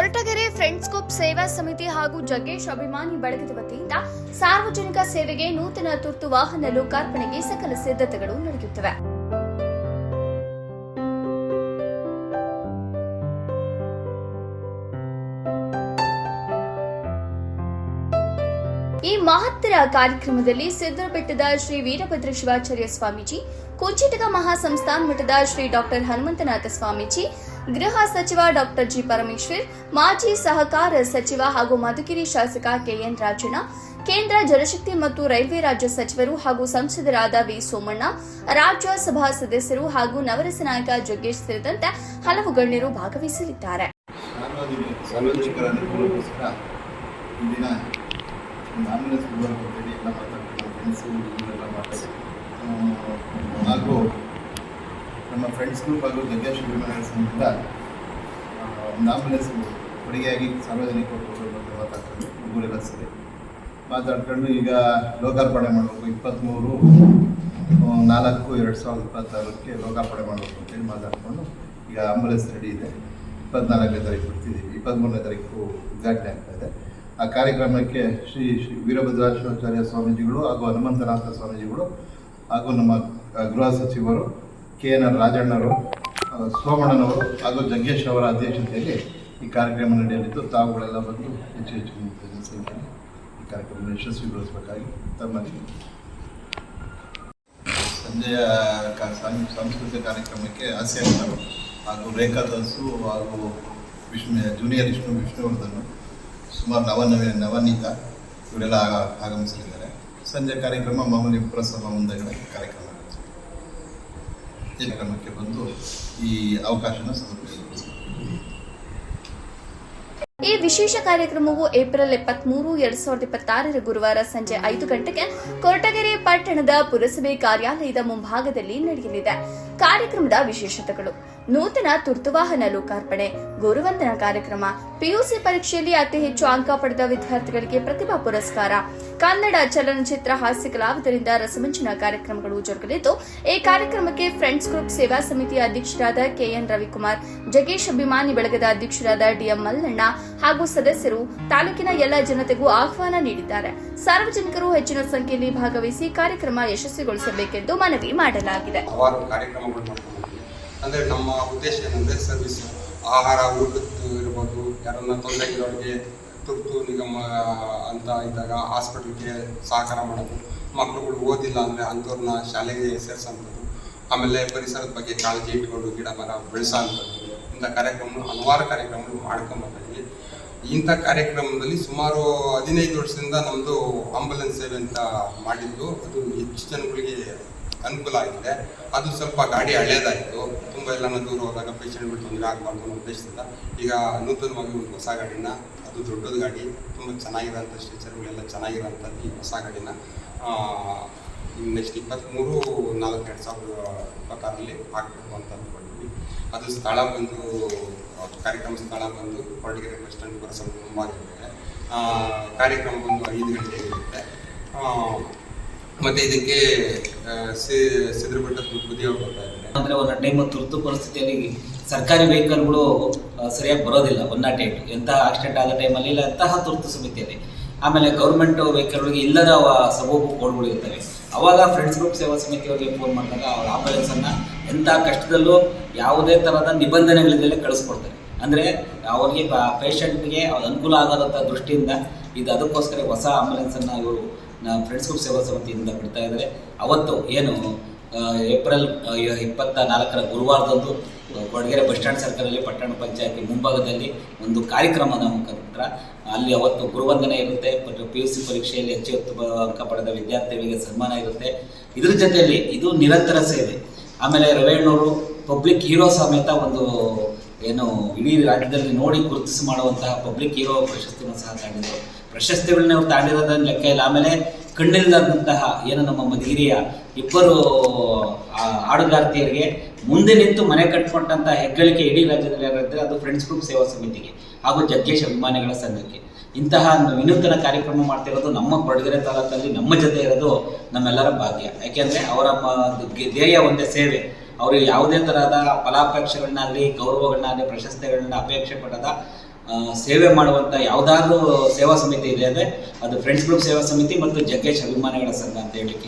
Koratagere friends group ಸೇವಾ ಸಮಿತಿ ಹಾಗೂ ಜಗ್ಗೇಶ್ ಅಭಿಮಾನಿ ಬಳಗದ ವತಿಯಿಂದ ಸಾರ್ವಜನಿಕ ಸೇವೆಗೆ ನೂತನ ತುರ್ತು ವಾಹನ ಲೋಕಾರ್ಪಣೆಗೆ ಸಕಲ ಸಿದ್ಧತೆಗಳು ನಡೆಯುತ್ತಿವೆ. ಈ ಮಹತ್ತರ ಕಾರ್ಯಕ್ರಮದಲ್ಲಿ ಸಿದ್ದರಬೆಟ್ಟದ ಶ್ರೀ ವೀರಭದ್ರ ಶಿವಾಚಾರ್ಯ ಸ್ವಾಮೀಜಿ, ಕುಂಚಿಟಗ ಮಹಾಸಂಸ್ಥಾನ ಮಠದ ಶ್ರೀ ಡಾಕ್ಟರ್ ಹನುಮಂತನಾಥ ಸ್ವಾಮೀಜಿ, ಗೃಹ ಸಚಿವ ಡಾಕ್ಟರ್ ಜಿ ಪರಮೇಶ್ವರ್, ಮಾಜಿ ಸಹಕಾರ ಸಚಿವ ಹಾಗೂ ಮಧುಗಿರಿ ಶಾಸಕ ಕೆಎನ್ ರಾಜಣ್ಣ, ಕೇಂದ್ರ ಜಲಶಕ್ತಿ ಮತ್ತು ರೈಲ್ವೆ ರಾಜ್ಯ ಸಚಿವರು ಹಾಗೂ ಸಂಸದರಾದ ವಿ ಸೋಮಣ್ಣ, ರಾಜ್ಯಸಭಾ ಸದಸ್ಯರು ಹಾಗೂ ನವರಸ ನಾಯಕ ಜಗ್ಗೇಶ್ ಸೇರಿದಂತೆ ಹಲವು ಗಣ್ಯರು ಭಾಗವಹಿಸಲಿದ್ದಾರೆ. ಹಾಗೂ ನಮ್ಮ ಫ್ರೆಂಡ್ಸ್ ಗ್ರೂಪ್ ಹಾಗೂ ಜಗ್ಗೇಶ್ ಅಭಿಮಾನಿ ಸಂಘದಿಂದ ಒಂದು ಆಂಬುಲೆನ್ಸ್ ಕೊಡುಗೆಯಾಗಿ ಸಾರ್ವಜನಿಕರು ಮಾತಾಡ್ಕೊಂಡು ಹುಡುಗರೆಲ್ಲ ಸರಿ ಮಾತಾಡ್ಕೊಂಡು ಈಗ ಲೋಕಾರ್ಪಣೆ ಮಾಡಬೇಕು. 23/4/2026 ಲೋಕಾರ್ಪಣೆ ಮಾಡಬೇಕು ಅಂತೇಳಿ ಮಾತಾಡಿಕೊಂಡು ಈಗ ಆಂಬುಲೆನ್ಸ್ ರೆಡಿ ಇದೆ. 24ನೇ ತಾರೀಕು ಬಿಡ್ತಿದ್ದೀವಿ, 23ನೇ ತಾರೀಕು ಉದ್ಘಾಟನೆ ಆಗ್ತಾಯಿದೆ. ಆ ಕಾರ್ಯಕ್ರಮಕ್ಕೆ ಶ್ರೀ ವೀರಭದ್ರ ಶಿವಾಚಾರ್ಯ ಸ್ವಾಮೀಜಿಗಳು ಹಾಗೂ ಹನುಮಂತನಾಥ ಸ್ವಾಮೀಜಿಗಳು ಹಾಗೂ ನಮ್ಮ ಗೃಹ ಸಚಿವರು KN ರಾಜಣ್ಣವರು, ಸೋಮಣ್ಣನವರು ಹಾಗೂ ಜಗ್ಗೇಶ್ ಅವರ ಅಧ್ಯಕ್ಷತೆಯಲ್ಲಿ ಈ ಕಾರ್ಯಕ್ರಮ ನಡೆಯಲಿದ್ದು ತಾವುಗಳೆಲ್ಲ ಬಂದು ಹೆಚ್ಚು ಜನಸಂಖ್ಯೆಯಲ್ಲಿ ಈ ಕಾರ್ಯಕ್ರಮ ಯಶಸ್ವಿಗೊಳಿಸಬೇಕಾಗಿ ತಮ್ಮಲ್ಲಿ ಸಂಜೆಯ ಸಾಂಸ್ಕೃತಿಕ ಕಾರ್ಯಕ್ರಮಕ್ಕೆ ಹಾಸ್ಯಗಳು ಹಾಗೂ ರೇಖಾ ದಾಸು ಹಾಗೂ ಜೂನಿಯರ್ ವಿಷ್ಣುವರ್ಧನ್, ಸುಮಾರು ನವನೀತ ಇವರೆಲ್ಲ ಆಗಮಿಸಲಿದ್ದಾರೆ. ಸಂಜೆ ಕಾರ್ಯಕ್ರಮ ಮಾಮೂಲಿ ಪ್ರಸವ ಮುಂದೆಗಡೆ ಕಾರ್ಯಕ್ರಮ ಕಾರ್ಯಕ್ರಮಕ್ಕೆ ಬಂದು ಈ ಅವಕಾಶನ ಸದುಪಯೋಗ. ಈ ವಿಶೇಷ ಕಾರ್ಯಕ್ರಮವು ಏಪ್ರಿಲ್ 23, 2026 ಗುರುವಾರ ಸಂಜೆ 5 ಗಂಟೆಗೆ ಕೊರಟಗೆರೆ ಪಟ್ಟಣದ ಪುರಸಭೆ ಕಾರ್ಯಾಲಯದ ಮುಂಭಾಗದಲ್ಲಿ ನಡೆಯಲಿದೆ. ಕಾರ್ಯಕ್ರಮದ ವಿಶೇಷತೆಗಳು: ನೂತನ ತುರ್ತು ವಾಹನ ಲೋಕಾರ್ಪಣೆ, ಗುರುವಂದನಾ ಕಾರ್ಯಕ್ರಮ, PUC ಪರೀಕ್ಷೆಯಲ್ಲಿ ಅತಿ ಹೆಚ್ಚು ಅಂಕ ಪಡೆದ ವಿದ್ಯಾರ್ಥಿಗಳಿಗೆ ಪ್ರತಿಭಾ ಪುರಸ್ಕಾರ, ಕನ್ನಡ ಚಲನಚಿತ್ರ ಹಾಸ್ಯ ಕಲಾವಿದರಿಂದ ರಸಮಂಚನ ಕಾರ್ಯಕ್ರಮಗಳು ಜರುಗಲಿದ್ದು, ಈ ಕಾರ್ಯಕ್ರಮಕ್ಕೆ ಫ್ರೆಂಡ್ಸ್ ಗ್ರೂಪ್ ಸೇವಾ ಸಮಿತಿಯ ಅಧ್ಯಕ್ಷರಾದ KN ರವಿಕುಮಾರ್, ಜಗ್ಗೇಶ್ ಅಭಿಮಾನಿ ಬಳಗದ ಅಧ್ಯಕ್ಷರಾದ DM ಮಲ್ಲಣ್ಣ ಹಾಗೂ ಸದಸ್ಯರು ತಾಲೂಕಿನ ಎಲ್ಲ ಜನತೆಗೂ ಆಹ್ವಾನ ನೀಡಿದ್ದಾರೆ. ಸಾರ್ವಜನಿಕರು ಹೆಚ್ಚಿನ ಸಂಖ್ಯೆಯಲ್ಲಿ ಭಾಗವಹಿಸಿ ಕಾರ್ಯಕ್ರಮ ಯಶಸ್ವಿಗೊಳಿಸಬೇಕೆಂದು ಮನವಿ ಮಾಡಲಾಗಿದೆ. ಅಂದರೆ ನಮ್ಮ ಉದ್ದೇಶ ಏನಂದರೆ ಸರ್ವಿಸ್, ಆಹಾರ, ಊಟದ್ದು ಇರ್ಬೋದು, ಯಾರನ್ನ ತೊಂದರೆಗಳಿಗೆ ತುರ್ತು ನಿಗಮ ಅಂತ ಇದ್ದಾಗ ಹಾಸ್ಪಿಟಲ್ಗೆ ಸಹಕಾರ ಮಾಡೋದು, ಮಕ್ಕಳುಗಳು ಓದಿಲ್ಲ ಅಂದರೆ ಅಂಥವ್ರನ್ನ ಶಾಲೆಗೆ ಸೇರಿಸೋಂಥದ್ದು, ಆಮೇಲೆ ಪರಿಸರದ ಬಗ್ಗೆ ಕಾಳಜಿ ಇಟ್ಕೊಂಡು ಗಿಡ ಮರ ಬೆಳೆಸೋಂಥದ್ದು, ಇಂಥ ಹಲವಾರು ಕಾರ್ಯಕ್ರಮಗಳು ಮಾಡ್ಕೊಂಬರ್ತೀವಿ. ಇಂಥ ಕಾರ್ಯಕ್ರಮದಲ್ಲಿ ಸುಮಾರು 15 ವರ್ಷದಿಂದ ನಮ್ಮದು ಆಂಬುಲೆನ್ಸ್ ಸೇವೆ ಅಂತ ಮಾಡಿದ್ದು, ಅದು ಹೆಚ್ಚು ಜನಗಳಿಗೆ ಅನುಕೂಲ ಆಗಿದೆ. ಅದು ಸ್ವಲ್ಪ ಗಾಡಿ ಹಳೇದಾಯಿತು, ತುಂಬ ಎಲ್ಲ ದೂರ ಹೋದಾಗ ಪೇಷಂಟ್ಗಳು ತೊಂದರೆ ಆಗಬಾರ್ದು ಅನ್ನೋ ಉದ್ದೇಶದಿಂದ ಈಗ ನೂತನವಾಗಿ ಒಂದು ಹೊಸ ಗಾಡಿನ, ಅದು ದೊಡ್ಡದ ಗಾಡಿ, ತುಂಬ ಚೆನ್ನಾಗಿರೋಂಥ ಸ್ಟ್ರೆಚರ್ಗಳೆಲ್ಲ ಚೆನ್ನಾಗಿರೋಂಥದ್ದು ಈ ಹೊಸ ಗಾಡಿನ ನೆಕ್ಸ್ಟ್ 23/4/2026 ಹಾಕಬೇಕು ಅಂತ ಅಂದ್ಕೊಂಡಿದ್ವಿ. ಅದು ಸ್ಥಳ ಬಂದು ಕಾರ್ಯಕ್ರಮ ಸ್ಥಳ ಬಂದು ಕೊರಟಗೆರೆ ಬಸ್ ಸ್ಟ್ಯಾಂಡ್ ಪುರಸಭೆ ಮುಂಭಾಗವಿದೆ. ಕಾರ್ಯಕ್ರಮ ಬಂದು 5 ಗಂಟೆಗೆ ಇರುತ್ತೆ. ಮತ್ತೆ ಇದಕ್ಕೆ ಸಿದ್ದರಬೆಟ್ಟ ಬುದ್ಧಿಯವರು ಬರ್ತಾ ಇದ್ದಾರೆ. ಅಂದರೆ ಒಂದು ಟೈಮ್ ತುರ್ತು ಪರಿಸ್ಥಿತಿಯಲ್ಲಿ ಸರ್ಕಾರಿ ವೆಹಿಕಲ್ಗಳು ಸರಿಯಾಗಿ ಬರೋದಿಲ್ಲ. 108 ಎಂತಹ ಆಕ್ಸಿಡೆಂಟ್ ಆದ ಟೈಮಲ್ಲಿ ಇಲ್ಲ ಅಂತಹ ತುರ್ತು ಸಮಿತಿಯಲ್ಲಿ, ಆಮೇಲೆ ಗೌರ್ಮೆಂಟ್ ವೆಹಿಕಲ್ಗಳಿಗೆ ಇಲ್ಲದ ಸಬೂಬು ಕೋಡ್ಗಳು ಇರ್ತವೆ. ಅವಾಗ ಫ್ರೆಂಡ್ಸ್ ಗ್ರೂಪ್ ಸೇವಾ ಸಮಿತಿಯವರಿಗೆ ಫೋನ್ ಮಾಡಿದಾಗ ಅವ್ರ ಆಂಬುಲೆನ್ಸನ್ನು ಎಂಥ ಕಷ್ಟದಲ್ಲೂ ಯಾವುದೇ ಥರದ ನಿಬಂಧನೆಗಳಿಂದಲೇ ಕಳಿಸ್ಕೊಡ್ತಾರೆ. ಅಂದರೆ ಅವ್ರಿಗೆ ಪೇಷಂಟ್ಗೆ ಅನುಕೂಲ ಆಗೋದಂಥ ದೃಷ್ಟಿಯಿಂದ ಇದು ಅದಕ್ಕೋಸ್ಕರ ಹೊಸ ಆಂಬುಲೆನ್ಸನ್ನು ಇವರು ಫ್ರೆಂಡ್ಸ್ ಗ್ರೂಪ್ ಸೇವಾ ಸಮಿತಿಯಿಂದ ಬಿಡ್ತಾ ಇದ್ದಾರೆ. ಅವತ್ತು ಏನು ಏಪ್ರಿಲ್ 24 ಗುರುವಾರದಂದು ಕೊರಟಗೆರೆ ಬಸ್ ಸ್ಟ್ಯಾಂಡ್ ಸರ್ಕಲಲ್ಲಿ ಪಟ್ಟಣ ಪಂಚಾಯತಿ ಮುಂಭಾಗದಲ್ಲಿ ಒಂದು ಕಾರ್ಯಕ್ರಮದ ಮುಖಾಂತರ ಅಲ್ಲಿ ಅವತ್ತು ಗುರುವಂದನೆ ಇರುತ್ತೆ. PUC ಪರೀಕ್ಷೆಯಲ್ಲಿ ಹೆಚ್ಚು ಅಂಕ ಪಡೆದ ವಿದ್ಯಾರ್ಥಿಗಳಿಗೆ ಸನ್ಮಾನ ಇರುತ್ತೆ. ಇದ್ರ ಜೊತೆಯಲ್ಲಿ ಇದು ನಿರಂತರ ಸೇವೆ. ಆಮೇಲೆ ರವೇಣ್ಣವರು ಪಬ್ಲಿಕ್ ಹೀರೋ ಸಮೇತ ಒಂದು ಏನು ಇಡೀ ರಾಜ್ಯದಲ್ಲಿ ನೋಡಿ ಗುರುತಿಸಿ ಮಾಡುವಂತಹ ಪಬ್ಲಿಕ್ ಹೀರೋ ಪ್ರಶಸ್ತಿಯನ್ನು ಸಹ ತಾಂಡಿದ್ರು. ಪ್ರಶಸ್ತಿಗಳನ್ನ ಅವ್ರು ತಾಂಡಿರೋದನ್ನ ಲೆಕ್ಕ ಇಲ್ಲ. ಆಮೇಲೆ ಕಣ್ಣಿಲ್ಲದಂತಹ ಏನು ನಮ್ಮ ಮಧುಗಿರಿಯ 2 ಹಾಡುಗಾರ್ತಿಯರಿಗೆ ಮುಂದೆ ನಿಂತು ಮನೆ ಕಟ್ಕೊಂಡಂಥ ಹೆಗ್ಗಳಿಕೆ ಇಡೀ ರಾಜ್ಯದಲ್ಲಿ ಯಾರಿದ್ರೆ ಅದು ಫ್ರೆಂಡ್ಸ್ ಗ್ರೂಪ್ ಸೇವಾ ಸಮಿತಿಗೆ ಹಾಗೂ ಜಗ್ಗೇಶ್ ಅಭಿಮಾನಿಗಳ ಸಂಘಕ್ಕೆ. ಇಂತಹ ವಿನೂತನ ಕಾರ್ಯಕ್ರಮ ಮಾಡ್ತಿರೋದು ನಮ್ಮ ಕೊರಟಗೆರೆ ತಾಲೂಕಲ್ಲಿ ನಮ್ಮ ಜೊತೆ ಇರೋದು ನಮ್ಮೆಲ್ಲರ ಭಾಗ್ಯ. ಯಾಕೆಂದರೆ ಅವರ ಧ್ಯೇಯ ಒಂದೇ ಸೇವೆ. ಅವರು ಯಾವುದೇ ತರಹದ ಫಲಾಪೇಕ್ಷೆಗಳನ್ನಾಗಲಿ, ಗೌರವಗಳನ್ನಾಗಲಿ, ಪ್ರಶಸ್ತಿಗಳನ್ನ ಅಪೇಕ್ಷೆ ಪಡದ ಸೇವೆ ಮಾಡುವಂಥ ಯಾವುದಾದ್ರೂ ಸೇವಾ ಸಮಿತಿ ಇದೆ ಅಂದರೆ ಅದು ಫ್ರೆಂಡ್ಸ್ ಗ್ರೂಪ್ ಸೇವಾ ಸಮಿತಿ ಮತ್ತು ಜಗ್ಗೇಶ್ ಅಭಿಮಾನಿಗಳ ಸಂಘ ಅಂತ ಹೇಳಲಿಕ್ಕೆ